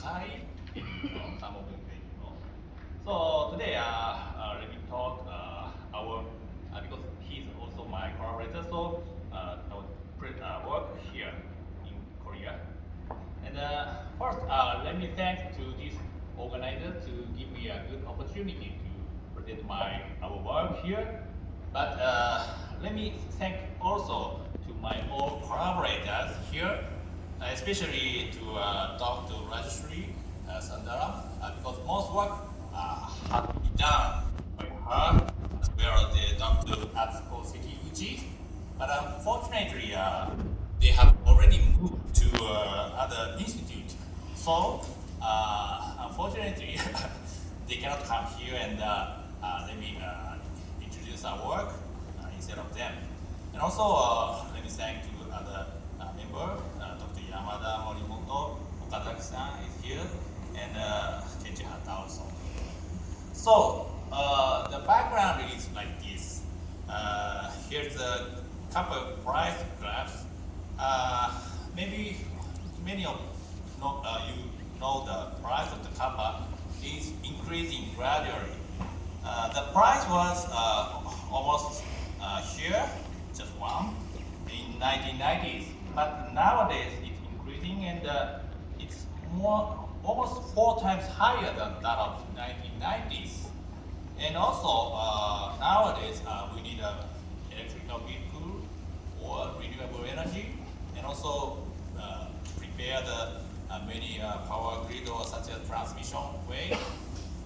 Kai, some of you may know. So today, let me talk our because he's also my collaborator. So our work here in Korea. And first, let me thank to this organizer to give me a good opportunity to present our work here. But let me thank also to my all collaborators here, especially to Dr. Rajeshri Sundaram, because most work had to be done by her, as well as the Dr. Atsuko Sekiguchi. But unfortunately, they have already moved to other institute. So, unfortunately, they cannot come here and let me introduce our work instead of them. And also, let me thank to other member, Dr. Yamada Morimoto, Okazaki-san is here, and Kenji Hata also. So, the background is like this. Here's the copper price graphs. Maybe many of you know the price of the copper is increasing gradually. The price was almost here, just one, in 1990s. But nowadays it's increasing and it's almost 4 times higher than that of 1990s. And also nowadays we need a electrical vehicle or renewable energy, and also prepare the many power grid or such as transmission way.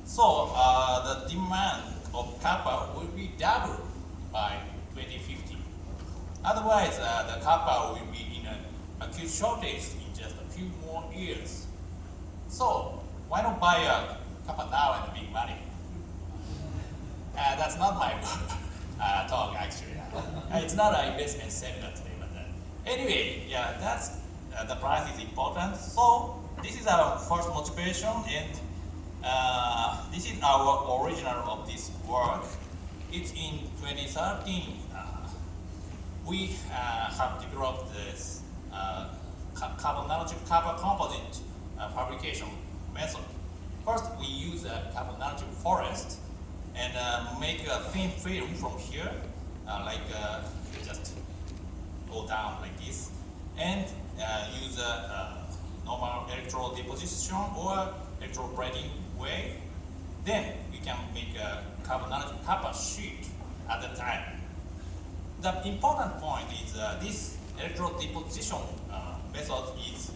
So the demand of copper will be doubled by 2050. Otherwise, the copper will be in an acute shortage in just a few more years. So why not buy a copper now and big money? That's not my talk actually. It's not an investment seminar today, but anyway, yeah, that's the price is important. So this is our first motivation, and this is our original of this work. It's in 2013. We have developed this carbon nanotube copper composite fabrication method. First, we use a carbon nanotube forest and make a thin film from here, just go down like this, and use a normal electrode deposition or electroplating way. Then we can make a carbon nanotube copper sheet at the time. The important point is this electrode deposition method is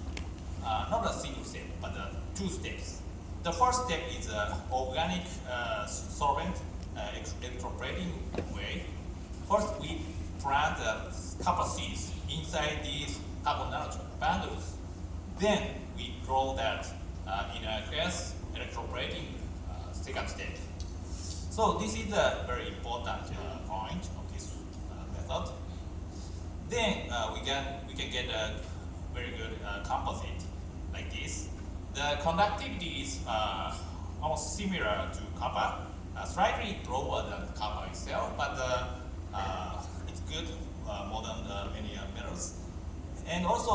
not a single step, but 2 steps. The first step is organic solvent electroplating way. First, we plant copper seeds inside these carbon nanotube bundles. Then we grow that in a gas electroplating second step. So this is a very important point of this method. Then we can get a very good composite like this. The conductivity is almost similar to copper, slightly lower than copper itself, but it's good more than many metals. And also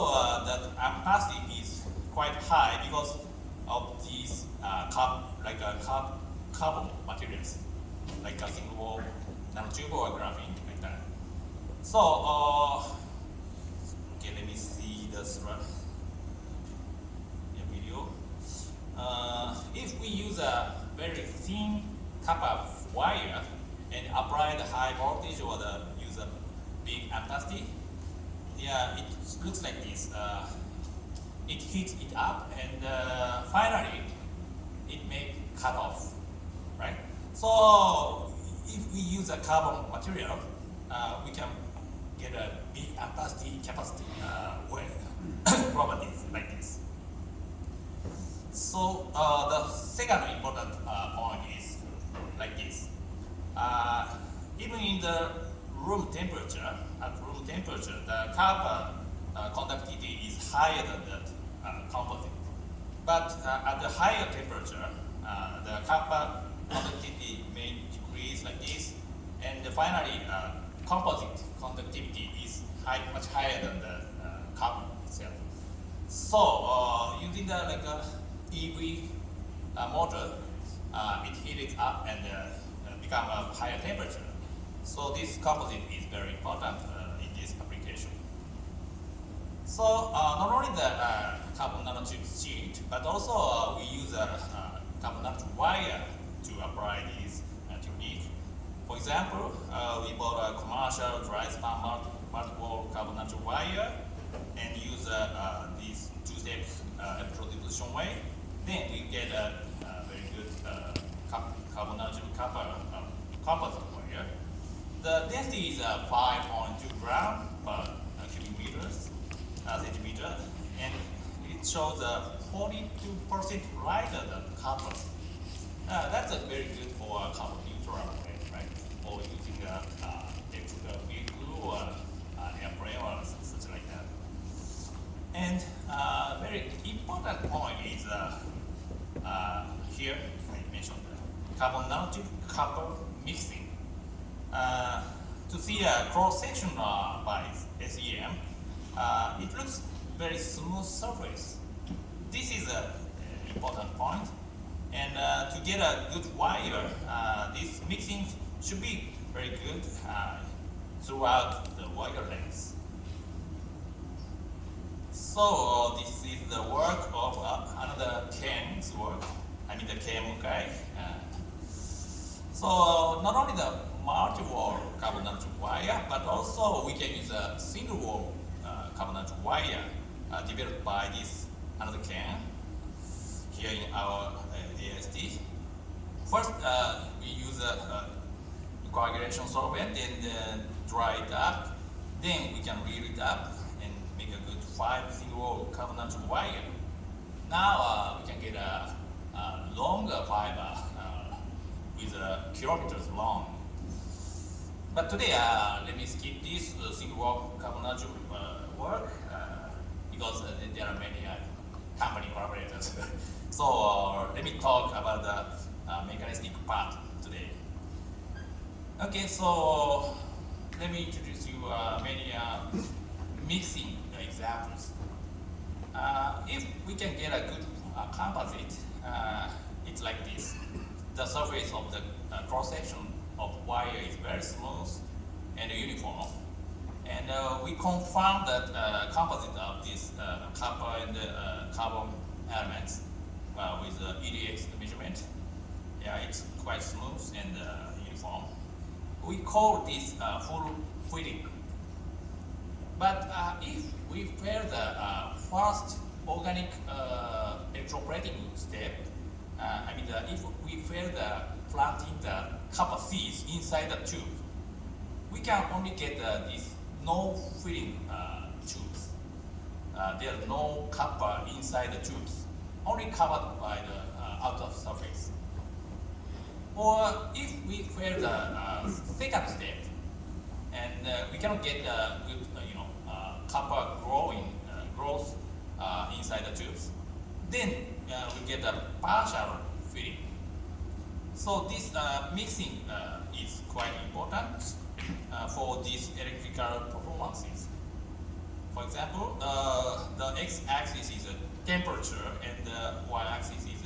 the ampacity is quite high because of these carbon materials, like a single nanotube or graphene, like that. So, okay, let me see the video. If we use a very thin copper wire and apply the high voltage or use a big ampacity, yeah, it looks like this. It heats it up and finally it may cut off, right? So if we use a carbon material, we can get a big ampacity capacity properties like this. So the second important point is like this. Even in the room temperature, the copper conductivity is higher than the composite. But at the higher temperature, the copper conductivity may decrease like this, and finally, composite conductivity is much higher than the carbon itself. So using the EV motor, it heats up and become a higher temperature. So this composite is very important in this application. So not only the carbon nanotube sheet, but also we use a carbon nanotube wire to apply this technique. For example, we bought a commercial dry span multiple carbon nanotube wire and use these two steps electrode deposition way. Then we get a very good carbon nanotube copper composite wire. The density is 5.2 gram per cubic meters, centimeter, and it shows 42% lighter than copper. That's a very good for carbon neutral way, right? Or using electrical vehicle or airplane or such like that. And very important point is here I mentioned the carbon nanotube copper mixing. To see a cross section by SEM, it looks very smooth surface. This is an important point. And to get a good wire, this mixing should be very good throughout the wire length. So this is the work of another Ken's work. I mean the Ken guy. So not only the multi-wall carbon nanotube wire, but also we can use a single-wall carbon nanotube wire developed by this another Ken here in our AIST. First, we use a coagulation solvent and dry it up. Then we can reel it up and make a good 5 single-wall carbon nanotube wire. Now we can get a longer fiber with kilometers long. But today, let me skip this single-wall carbon nanotube work because there are many company collaborators. So let me talk about the mechanistic part today. Okay, so let me introduce you many mixing examples. If we can get a good composite, it's like this. The surface of the cross-section of wire is very smooth and uniform. And we confirm that composite of this copper and carbon elements with EDX measurement. Yeah, it's quite smooth and uniform. We call this full fitting. But if we fail the first organic electroplating step, if we fail the planting the copper seeds inside the tube, we can only get these no filling tubes. There's no copper inside the tubes, only covered by the outer surface. Or if we fail the second step, and we cannot get good, copper growth inside the tubes, then we get a partial filling. So this mixing is quite important for these electrical performances. For example, the x-axis is temperature and the y-axis is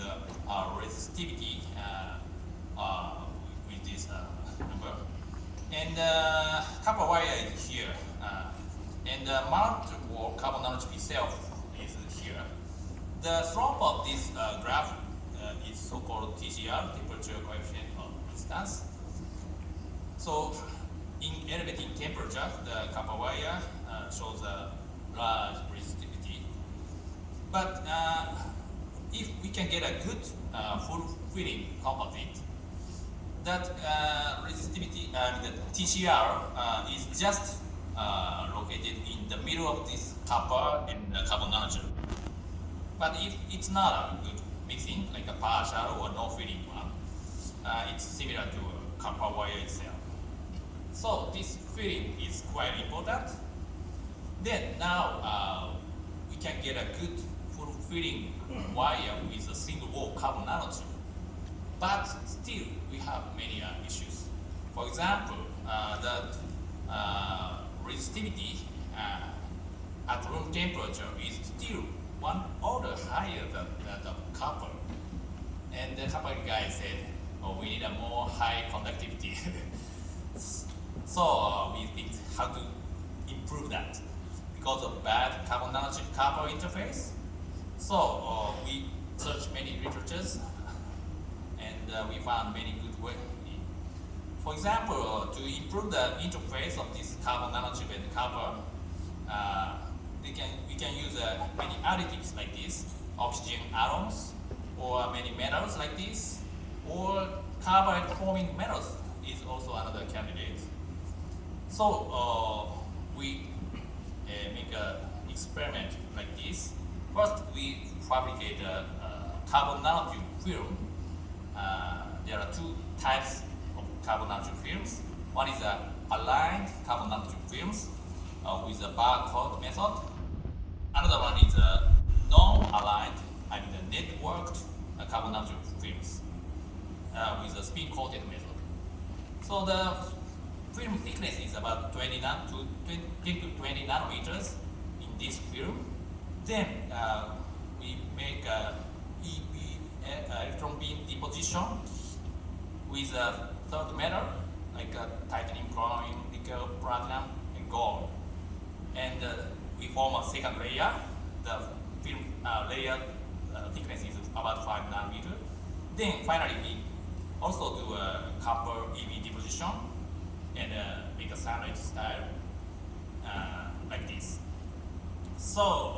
resistivity with this number. And copper wire is here. And the multi-wall carbon nanotube itself is here. The slope of this graph is so-called TCR, temperature coefficient of resistance. So in elevating temperature, the copper wire shows a large resistivity. But if we can get a good full-filling composite, that resistivity, the TCR is just located in the middle of this copper and carbon nanotube. But if it's not a good mixing, like a partial or no filling one, it's similar to copper wire itself. So this filling is quite important. Then now we can get a good full filling wire with a single wall carbon nanotube. But still we have many issues. For example, the resistivity at room temperature is still one order higher than that of copper. the couple guys said, oh, we need a more high conductivity. So we think how to improve that because of bad carbon nanotube copper interface. So we searched many literatures and we found many good ways. For example, to improve the interface of this carbon nanotube and copper, we can use many additives like this, oxygen atoms, or many metals like this, or carbide forming metals is also another candidate. So we make an experiment like this. First, we fabricate a carbon nanotube film. There are two types of carbon nanotube films. One is aligned carbon nanotube films with a barcode method. Another one is non-aligned, I mean the networked carbon nanotube films with a spin-coated method. So the film thickness is about 10 to 20 nanometers in this film. Then we make electron beam deposition with a third metal like titanium, chromium, nickel, platinum, and gold. And we form a second layer. The film layer thickness is about 5 nanometers. Then finally we also do a copper EV deposition and make a sandwich style like this. So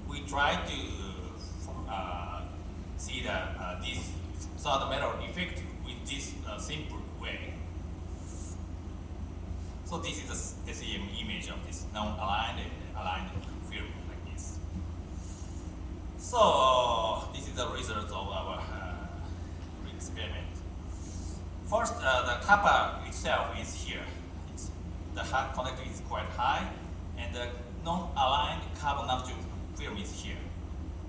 we try to see this third metal effect with this simple way. So this is the SEM image of this non-aligned and aligned film like this. So this is the result of our experiment. First, the copper itself is here. The conductivity is quite high, and the non-aligned carbon nanotube film is here.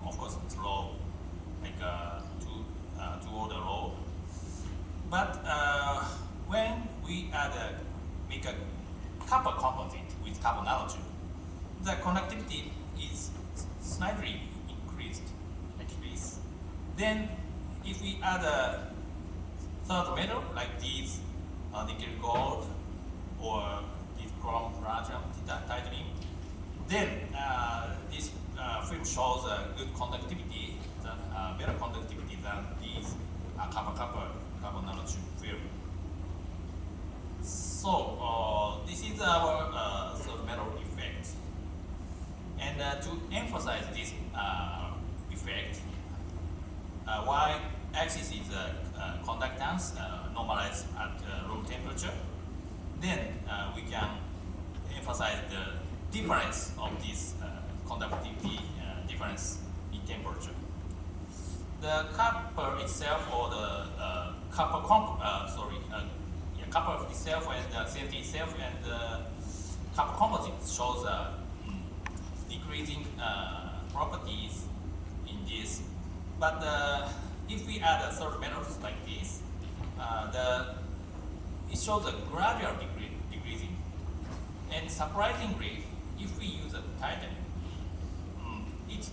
Of course, it's low, like two order low. But when we make a copper composite with carbon nanotube, the conductivity is slightly increased, like this. Then, if we add a third metal like these nickel gold or this chrome platinum titanium, then this film shows a good conductivity, better conductivity than these carbon nanotube film. So this is our third metal effect. And to emphasize this effect, y-axis is conductance normalized at room temperature. Then we can emphasize the difference of this conductivity difference in temperature. The copper itself, or the copper itself and the CFT itself and the copper composite shows decreasing properties in this. But if we add third metals like this, it shows a gradual decreasing. And surprisingly, if we use a titanium, it's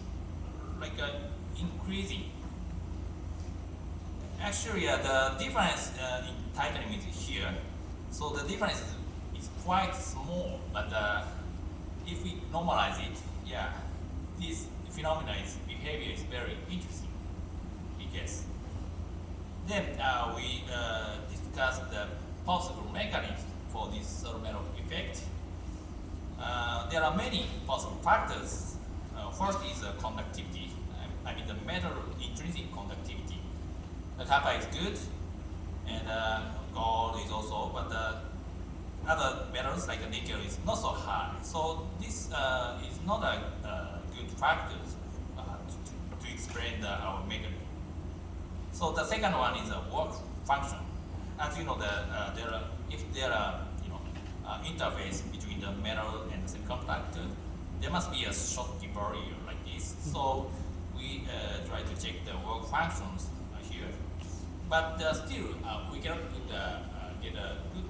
like increasing. Actually, the difference in titanium is here, so the difference is quite small. But if we normalize it, yeah, this phenomena behavior is very interesting, I guess. Then we discussed the possible mechanisms for this third metal effect. There are many possible factors. First is conductivity. I mean the metal intrinsic conductivity. The copper is good, and gold is also, but other metals like nickel is not so high. So this is not a good factor to explain our mechanism. So the second one is a work function. As you know, if there are interface between the metal and the semiconductor, there must be a Schottky barrier like this. So we try to check the work functions here, but still we cannot get a good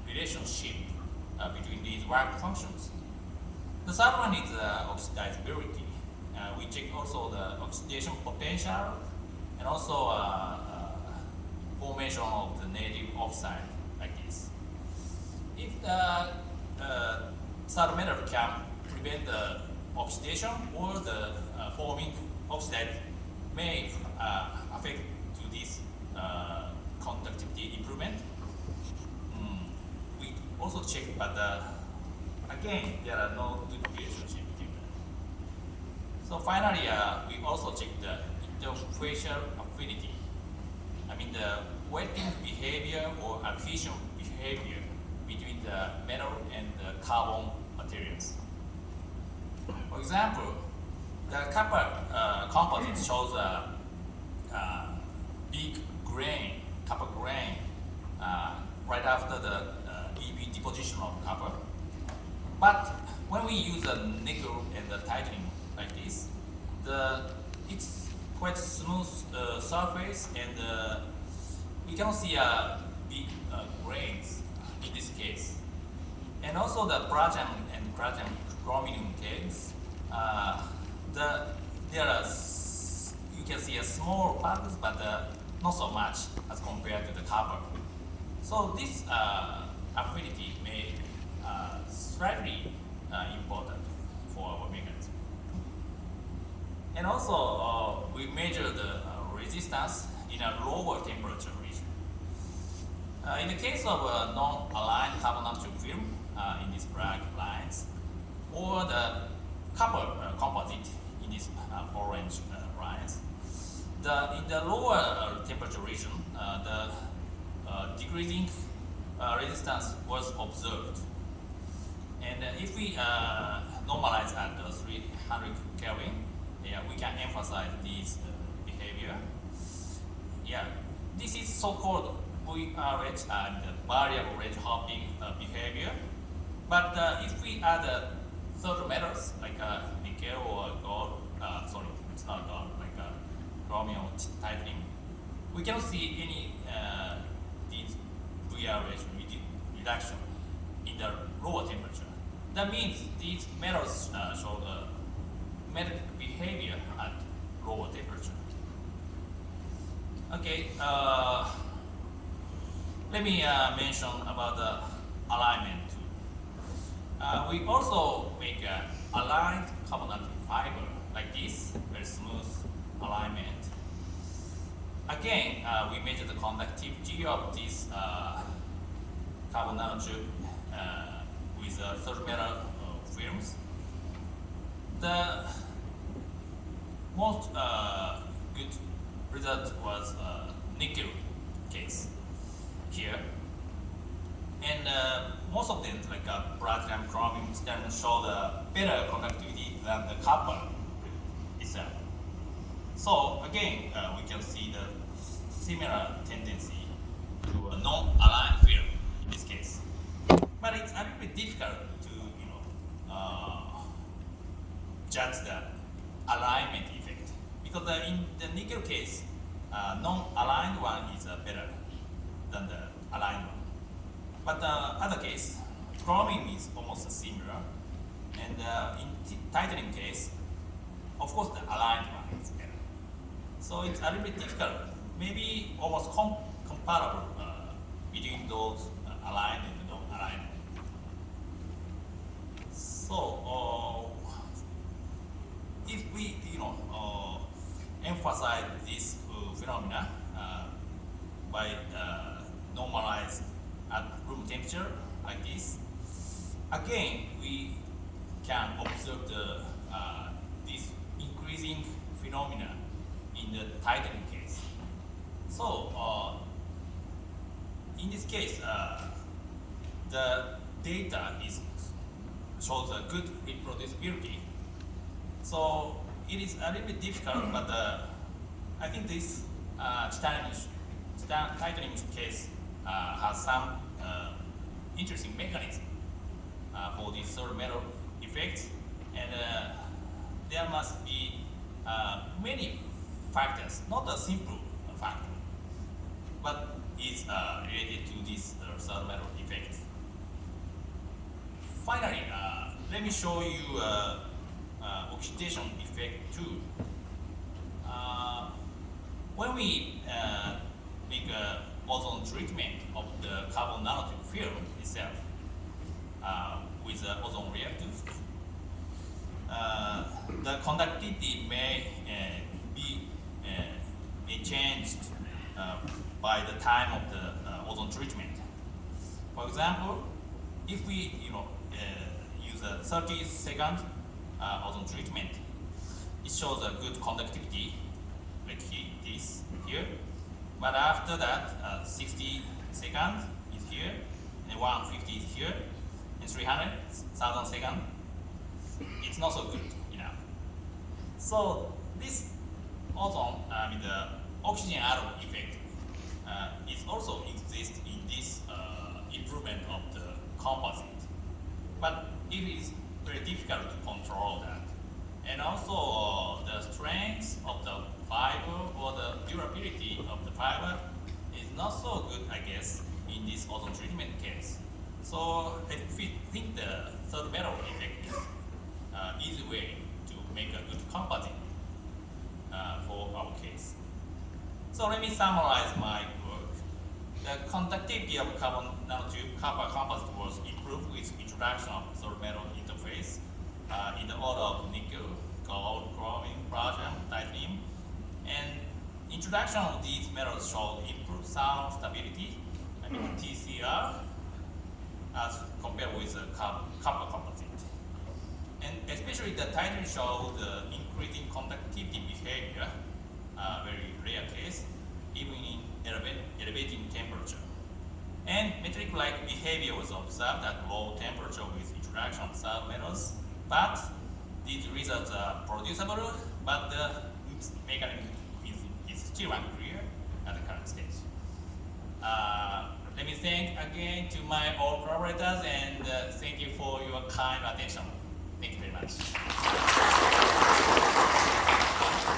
relationship between these work functions. The third one is oxidizability. We check also the oxidation potential and also formation of the native oxide like this. If the third metal can prevent the oxidation or the forming oxide may affect to this conductivity improvement. We also check, but again, there are no good relationship between them. So finally, we also check the interfacial affinity. I mean the wetting behavior or adhesion behavior between the metal and the carbon materials. For example, the copper composite shows a big grain, copper grain, right after the EV deposition of copper. But when we use a nickel and the titanium like this, it's quite smooth surface, and we cannot see big grains in this case. And also the palladium and chromium case, there are you can see a small particles, but not so much as compared to the copper. So this affinity may slightly important for our mechanism. And also we measure the resistance in a lower temperature region. In the case of non-aligned carbon nanotube film in these black lines, or the copper composite in these orange lines, in the lower temperature region, the decreasing resistance was observed. And if we normalize at 300 Kelvin, we can emphasize this behavior. This is so-called VRH and variable range hopping behavior. But if we add third metals like nickel or gold, sorry, it's not gold, like chromium, titanium, we cannot see any these VRH reduction in the lower temperature. That means these metals show the magnetic behavior at lower temperature. Okay, let me mention about the alignment too. We also make an aligned carbon nanotube fiber like this, very smooth alignment. Again, we measure the conductivity of this carbon nanotube with third metal films. The most good result was nickel case here, and most of them, like palladium, chromium, show the better conductivity than the copper itself. So again, we can see the similar tendency to a non-aligned film in this case. But it's a little bit difficult to judge the alignment effect, because in the nickel case, non-aligned one is better than the aligned one. But the other case, chromium is almost similar, and in titanium case, of course the aligned one is better. So it's a little bit difficult, maybe almost comparable between those aligned and non-aligned. So if we emphasize this phenomena by normalize at room temperature like this, again we can observe this increasing phenomena in the titanium case. So in this case, the data shows a good reproducibility. So it is a little bit difficult, but I think this titanium case has some interesting mechanism for these third metal effects, and there must be many factors, not a simple factor, but is related to this third metal effect. Finally, let me show you oxidation effect too. When we we make a ozone treatment of the carbon nanotube film itself with the ozone reactor, the conductivity may be changed by the time of the ozone treatment. For example, if we use a 30-second ozone treatment, it shows a good conductivity, like this here. But after that, 60 seconds is here, and 150 is here, and 300,000 seconds, it's not so good enough. So this ozone, the oxygen atom effect, is also exists in this improvement of the composite. But it is very difficult to control that. And also the strength of the fiber or the durability of the fiber is not so good, I guess, in this ozone treatment case. So if we think the third metal effect is easy way to make a good composite for our case. So let me summarize my work. The conductivity of carbon nanotube copper composite was improved with introduction of third metal interface in the order of nickel, gold, chromium, praseodymium, titanium, and introduction of these metals showed improved sound stability, TCR, as compared with the copper composite. And especially the titanium showed the increasing conductivity behavior, very rare case, even in elevating temperature. And metallic-like behavior was observed at low temperature with introduction of third metals, but these results are producible, but the mechanism is still unclear at the current stage. Let me thank again to my all collaborators, and thank you for your kind attention. Thank you very much.